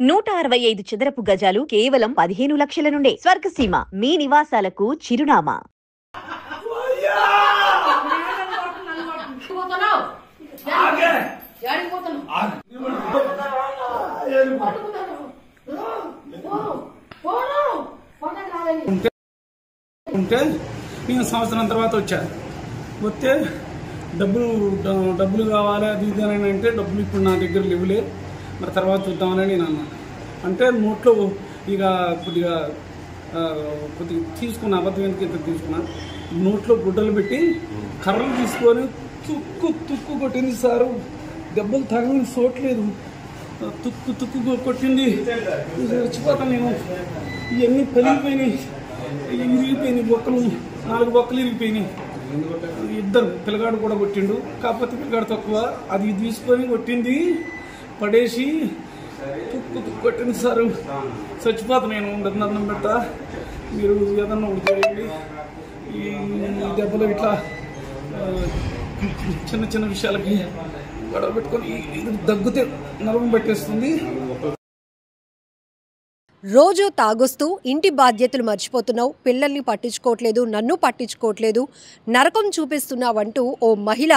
165 చదరపు గజాలు కేవలం 15 లక్షల నుండే. స్వర్గసీమ మీ నివాసాలకు చిరునామా. ఉంటే నేను సంవత్సరం తర్వాత వచ్చాను. వస్తే డబ్బులు కావాలి అది ఇది అని అంటే డబ్బులు ఇప్పుడు నా దగ్గర లేవులే, మరి తర్వాత చూద్దామని నేను అన్నాను. అంటే నోట్లో ఇక కొద్దిగా తీసుకున్నా, అబద్ధం ఎందుకు తీసుకున్నా, నోట్లో గుడ్డలు పెట్టి కర్రలు తీసుకొని తుక్కు కొట్టింది సారు. దెబ్బలు తగలని చోట్లేదు, తుక్కు కొట్టింది. చచ్చిపోతాను నేను. ఇవన్నీ పలిగిపోయినాయి, ఇరిగిపోయినాయి, బొక్కలు 4 బొక్కలు ఇరిగిపోయినాయి. ఇద్దరు పిల్లగాడు కూడా కొట్టిండు, కాకపోతే పిల్లగాడు తక్కువ. అది తీసుకొని కొట్టింది, పడేసి తుక్కు కొట్టింది సారు. చచ్చిపోతాను నేను. అన్నం పెట్టా, మీరు ఏదన్నా ఒకటి చేయండి. ఈ దెబ్బలు ఇట్లా చిన్న చిన్న విషయాలకి గొడవ పెట్టుకొని దగ్గుతే నరం పెట్టేస్తుంది. రోజు తాగొస్తూ ఇంటి బాధ్యతలు మర్చిపోతున్నావు, పిల్లల్ని పట్టించుకోవట్లేదు, నన్ను పట్టించుకోవట్లేదు, నరకం చూపిస్తున్నావంటూ ఓ మహిళ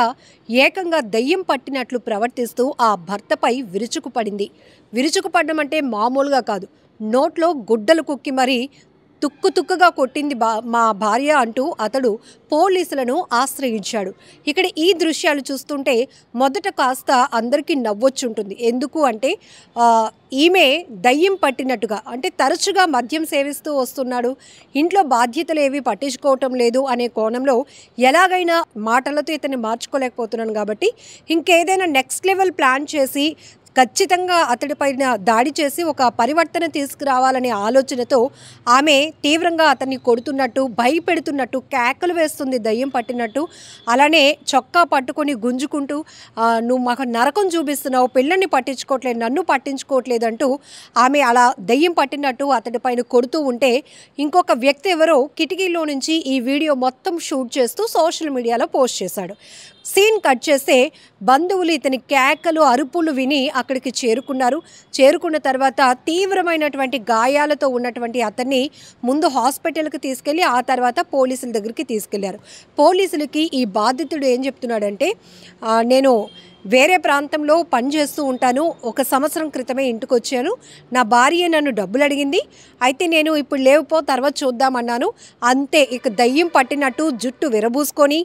ఏకంగా దయ్యం పట్టినట్లు ప్రవర్తిస్తూ ఆ భర్తపై విరుచుకుపడింది. విరుచుకుపడడం అంటే మామూలుగా కాదు, నోట్లో గుడ్డలు కుక్కి మరీ తుక్కుగా కొట్టింది మా భార్య అంటూ అతడు పోలీసులను ఆశ్రయించాడు. ఇక్కడ ఈ దృశ్యాలు చూస్తుంటే మొదట కాస్త అందరికీ నవ్వొచ్చుంటుంది. ఎందుకు అంటే ఈమె దయ్యం పట్టినట్టుగా, అంటే తరచుగా మద్యం సేవిస్తూ వస్తున్నాడు, ఇంట్లో బాధ్యతలు ఏవి పట్టించుకోవటం లేదు అనే కోణంలో ఎలాగైనా మాటలతో ఇతన్ని మార్చుకోలేకపోతున్నాను కాబట్టి ఇంకేదైనా నెక్స్ట్ లెవెల్ ప్లాన్ చేసి ఖచ్చితంగా అతడిపైన దాడి చేసి ఒక పరివర్తన తీసుకురావాలనే ఆలోచనతో ఆమె తీవ్రంగా అతన్ని కొడుతున్నట్టు, భయపెడుతున్నట్టు, కేకలు వేస్తుంది దయ్యం పట్టినట్టు. అలానే చొక్కా పట్టుకొని గుంజుకుంటూ నువ్వు మాకు నరకం చూపిస్తున్నావు, పిల్లల్ని పట్టించుకోవట్లేదు, నన్ను పట్టించుకోవట్లేదు అంటూ ఆమె అలా దయ్యం పట్టినట్టు అతడిపైన కొడుతూ ఉంటే ఇంకొక వ్యక్తి ఎవరో కిటికీలో నుంచి ఈ వీడియో మొత్తం షూట్ చేస్తూ సోషల్ మీడియాలో పోస్ట్ చేశాడు. సీన్ కట్ చేస్తే బంధువులు ఇతని కేకలు, అరుపులు విని అక్కడికి చేరుకున్నారు. చేరుకున్న తర్వాత తీవ్రమైనటువంటి గాయాలతో ఉన్నటువంటి అతన్ని ముందు హాస్పిటల్కి తీసుకెళ్ళి ఆ తర్వాత పోలీసుల దగ్గరికి తీసుకెళ్లారు. పోలీసులకి ఈ బాధితుడు ఏం చెప్తున్నాడంటే, నేను వేరే ప్రాంతంలో పనిచేస్తూ ఉంటాను, 1 సంవత్సరం క్రితమే ఇంటికి వచ్చాను, నా భార్య నన్ను డబ్బులు అడిగింది, అయితే నేను ఇప్పుడు లేవుపో తర్వాత చూద్దామన్నాను, అంతే ఇక దయ్యం పట్టినట్టు జుట్టు విరబూసుకొని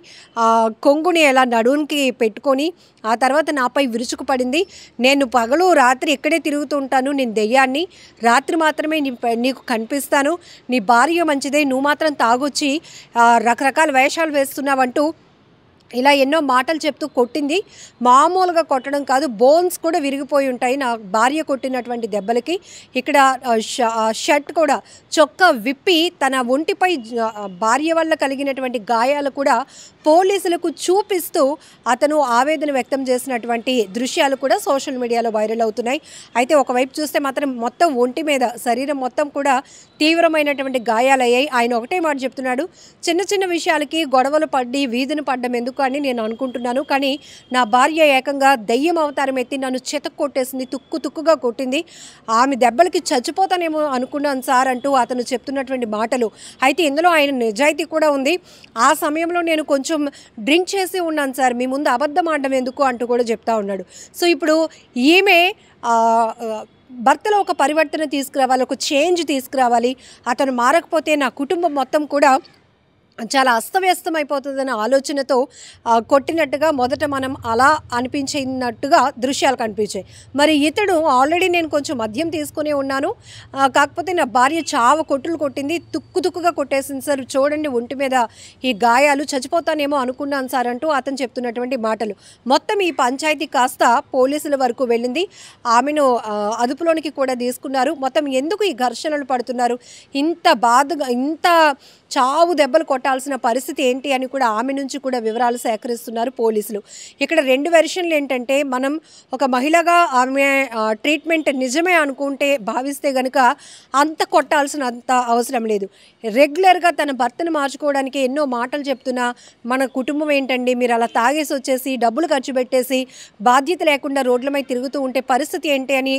కొంగుని ఎలా నడుముకి పెట్టుకొని ఆ తర్వాత నాపై విరుచుకుపడింది. నేను పగలు రాత్రి ఇక్కడే తిరుగుతూ ఉంటాను, నేను దెయ్యాన్ని, రాత్రి మాత్రమే నీకు కనిపిస్తాను, నీ భార్య మంచిదే, నువ్వు మాత్రం తాగొచ్చి రకరకాల వేషాలు వేస్తున్నావంటూ ఇలా ఎన్నో మాటలు చెప్తూ కొట్టింది. మామూలుగా కొట్టడం కాదు, బోన్స్ కూడా విరిగిపోయి ఉంటాయి నా భార్య కొట్టినటువంటి దెబ్బలకి. ఇక్కడ షర్ట్ కూడా చొక్కా విప్పి తన ఒంటిపై భార్య వల్ల కలిగినటువంటి గాయాలు కూడా పోలీసులకు చూపిస్తూ అతను ఆవేదన వ్యక్తం చేసినటువంటి దృశ్యాలు కూడా సోషల్ మీడియాలో వైరల్ అవుతున్నాయి. అయితే ఒకవైపు చూస్తే మాత్రం మొత్తం ఒంటి మీద, శరీరం మొత్తం కూడా తీవ్రమైనటువంటి గాయాలయ్యాయి. ఆయన ఒకటే మాట చెప్తున్నాడు, చిన్న చిన్న విషయాలకి గొడవలు పడి వీధిని పడ్డం ఎందుకు అని నేను అనుకుంటున్నాను, కానీ నా భార్య ఏకంగా దయ్యం అవతారం ఎత్తి నన్ను కొట్టేసింది, తుక్కుగా కొట్టింది, ఆమె దెబ్బలకి చచ్చిపోతానేమో అనుకున్నాను సార్ అంటూ అతను చెప్తున్నటువంటి మాటలు. అయితే ఇందులో ఆయన నిజాయితీ కూడా ఉంది. ఆ సమయంలో నేను కొంచెం డ్రింక్ చేసి ఉన్నాను సార్, మీ ముందు అబద్ధం ఆడడం ఎందుకు అంటూ కూడా చెప్తా ఉన్నాడు. సో ఇప్పుడు ఈమె భర్తలో ఒక పరివర్తన తీసుకురావాలి, ఒక చేంజ్ తీసుకురావాలి, అతను మారకపోతే నా కుటుంబం మొత్తం కూడా చాలా అస్తవ్యస్తం అయిపోతుందనే ఆలోచనతో కొట్టినట్టుగా మొదట మనం అలా అనిపించినట్టుగా దృశ్యాలు కనిపించాయి. మరి ఇతడు ఆల్రెడీ నేను కొంచెం మద్యం తీసుకునే ఉన్నాను, కాకపోతే నా భార్య కొట్టులు కొట్టింది, తుక్కుగా కొట్టేసింది సార్, చూడండి ఒంటి మీద ఈ గాయాలు, చచ్చిపోతానేమో అనుకున్నాను సార్ అంటూ అతను చెప్తున్నటువంటి మాటలు. మొత్తం ఈ పంచాయతీ కాస్త పోలీసుల వరకు వెళ్ళింది. ఆమెను అదుపులోనికి కూడా తీసుకున్నారు. మొత్తం ఎందుకు ఈ ఘర్షణలు పడుతున్నారు, ఇంత బాధగా, ఇంత చావు దెబ్బలు కొట్టాలి పెట్టాల్సిన పరిస్థితి ఏంటి అని కూడా ఆమె నుంచి కూడా వివరాలు సేకరిస్తున్నారు పోలీసులు. ఇక్కడ 2 వెర్షన్లు ఏంటంటే, మనం ఒక మహిళగా ఆమె ట్రీట్మెంట్ నిజమే అనుకుంటే భావిస్తే గనుక అంత కొట్టాల్సినంత అవసరం లేదు. రెగ్యులర్గా తన భర్తను మార్చుకోవడానికి ఎన్నో మాటలు చెప్తున్నా, మన కుటుంబం ఏంటండి, మీరు అలా తాగేసి వచ్చేసి డబ్బులు ఖర్చు పెట్టేసి బాధ్యత లేకుండా రోడ్లపై తిరుగుతూ ఉంటే పరిస్థితి ఏంటి అని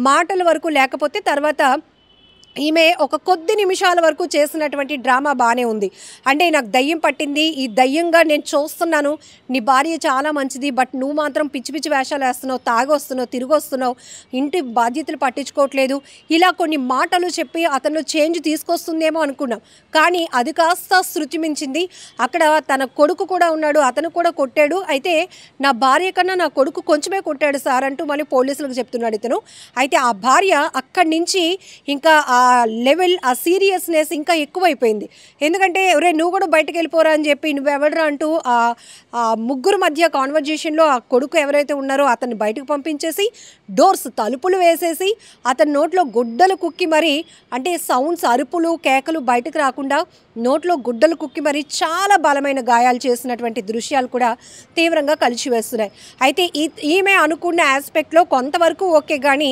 మాటల వరకు, లేకపోతే తర్వాత ఈమె ఒక కొద్ది నిమిషాల వరకు చేసినటువంటి డ్రామా బాగానే ఉంది. అంటే నాకు దయ్యం పట్టింది, ఈ దయ్యంగా నేను చూస్తున్నాను, నీ భార్య చాలా మంచిది, బట్ నువ్వు మాత్రం పిచ్చి పిచ్చి వేషాలు వేస్తున్నావు, తాగొస్తున్నావు, తిరిగి వస్తున్నావు, ఇంటి బాధ్యతలు పట్టించుకోవట్లేదు, ఇలా కొన్ని మాటలు చెప్పి అతను చేంజ్ తీసుకొస్తుందేమో అనుకున్నాం. కానీ అది కాస్త శృతి మించింది. అక్కడ తన కొడుకు కూడా ఉన్నాడు, అతను కూడా కొట్టాడు. అయితే నా భార్య కన్నా నా కొడుకు కొంచెమే కొట్టాడు సార్ అంటూ మళ్ళీ పోలీసులకు చెప్తున్నాడు ఇతను. అయితే ఆ భార్య అక్కడి నుంచి ఇంకా ఆ లెవెల్, ఆ సీరియస్నెస్ ఇంకా ఎక్కువైపోయింది. ఎందుకంటే ఒరే నువ్వు కూడా బయటకు వెళ్ళిపోరా అని చెప్పి, నువ్వెవడరా అంటూ ఆ ముగ్గురు మధ్య కాన్వర్జేషన్లో ఆ కొడుకు ఎవరైతే ఉన్నారో అతన్ని బయటకు పంపించేసి డోర్స్ తలుపులు వేసేసి అతని నోట్లో గుడ్డలు కుక్కి మరి, అంటే సౌండ్స్, అరుపులు, కేకలు బయటకు రాకుండా నోట్లో గుడ్డలు కుక్కి మరి చాలా బలమైన గాయాలు చేసినటువంటి దృశ్యాలు కూడా తీవ్రంగా కలిసివేస్తున్నాయి. అయితే ఈమె అనుకున్న ఆస్పెక్ట్లో కొంతవరకు ఓకే, కానీ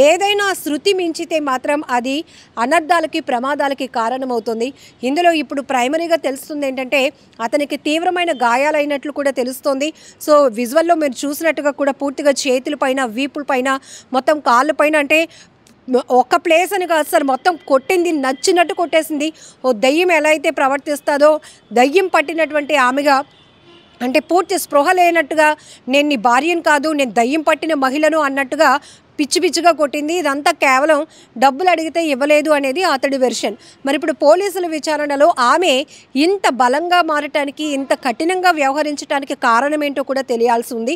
ఏదైనా శృతి మించితే మాత్రం అది అనర్థాలకి, ప్రమాదాలకి కారణమవుతుంది. ఇందులో ఇప్పుడు ప్రైమరీగా తెలుస్తుంది ఏంటంటే, అతనికి తీవ్రమైన గాయాలైనట్లు కూడా తెలుస్తోంది. సో విజువల్లో మీరు చూసినట్టుగా కూడా పూర్తిగా చేతుల పైన, వీపుల పైన, మొత్తం కాళ్ళ పైన, అంటే ఒక ప్లేస్ అని కాదు సార్, మొత్తం కొట్టింది, నచ్చినట్టు కొట్టేసింది. ఓ దయ్యం ఎలా అయితే ప్రవర్తిస్తుందో, దయ్యం పట్టినటువంటి ఆమెగా, అంటే పూర్తి స్పృహ లేనట్టుగా, నేను నీ భార్యను కాదు, నేను దయ్యం పట్టిన మహిళను అన్నట్టుగా పిచ్చి పిచ్చిగా కొట్టింది. ఇదంతా కేవలం డబ్బులు అడిగితే ఇవ్వలేదు అనేది అతడి వెర్షన్. మరి ఇప్పుడు పోలీసుల విచారణలో ఆమె ఇంత బలంగా మారటానికి, ఇంత కఠినంగా వ్యవహరించడానికి కారణం ఏంటో కూడా తెలియాల్సి ఉంది.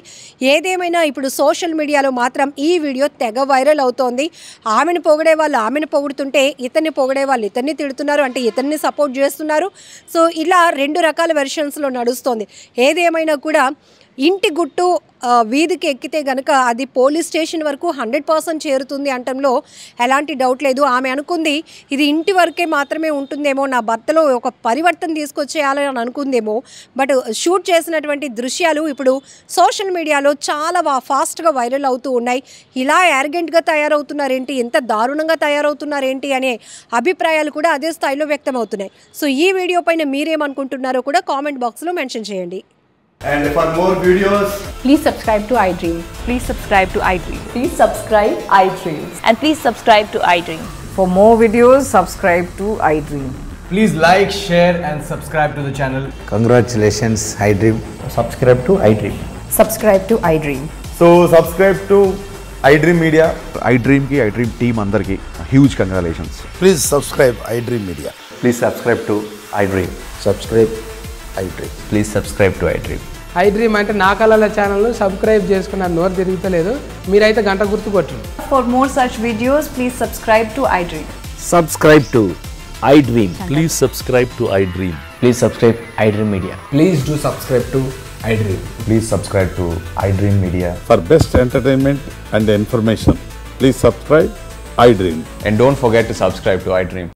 ఏదేమైనా ఇప్పుడు సోషల్ మీడియాలో మాత్రం ఈ వీడియో తెగ వైరల్ అవుతోంది. ఆమెను పొగిడే వాళ్ళు ఆమెను పొగుడుతుంటే, ఇతన్ని పొగిడే వాళ్ళు ఇతన్ని తిడుతున్నారు, అంటే ఇతన్ని సపోర్ట్ చేస్తున్నారు. సో ఇలా 2 రకాల వెర్షన్స్లో నడుస్తోంది. ఏదేమైనా కూడా ఇంటి గుట్టు వీధికి ఎక్కితే గనక అది పోలీస్ స్టేషన్ వరకు 100% చేరుతుంది అనటంలో ఎలాంటి డౌట్ లేదు. ఆమె అనుకుంది ఇది ఇంటి వరకే మాత్రమే ఉంటుందేమో, నా భర్తలో ఒక పరివర్తన తీసుకొచ్చేయాలని అనుకుందేమో. బట్ షూట్ చేసినటువంటి దృశ్యాలు ఇప్పుడు సోషల్ మీడియాలో చాలా ఫాస్ట్గా వైరల్ అవుతూ ఉన్నాయి. ఇలా యారగెంట్గా తయారవుతున్నారేంటి, ఎంత దారుణంగా తయారవుతున్నారేంటి అనే అభిప్రాయాలు కూడా అదే స్థాయిలో వ్యక్తమవుతున్నాయి. సో ఈ వీడియో పైన మీరేమనుకుంటున్నారో కూడా కామెంట్ బాక్స్లో మెన్షన్ చేయండి. And for more videos, please subscribe to iDream. Please subscribe to iDream. Please subscribe iDream. And please subscribe to iDream. For more videos, subscribe to iDream. please like, share and subscribe to the channel. Congratulations, iDream. Subscribe to iDream. Subscribe to iDream. So subscribe to iDream Media. iDream ki iDream team andarki huge congratulations. Please subscribe iDream Media. Please subscribe to iDream. Subscribe iDream. Please subscribe to iDream. iDream అంటే నా కళల ఛానల్ను subscribe చేసుకున్న నోరు తిరుగుతలేదు, మీరైతే గంట గుర్తు కొట్టండి. For more such videos, please subscribe to iDream. Subscribe to iDream. Please subscribe to iDream. Please subscribe iDream Media. Please do subscribe to iDream. Please subscribe to iDream Media. For best entertainment and information, please subscribe iDream. And don't forget to subscribe to iDream.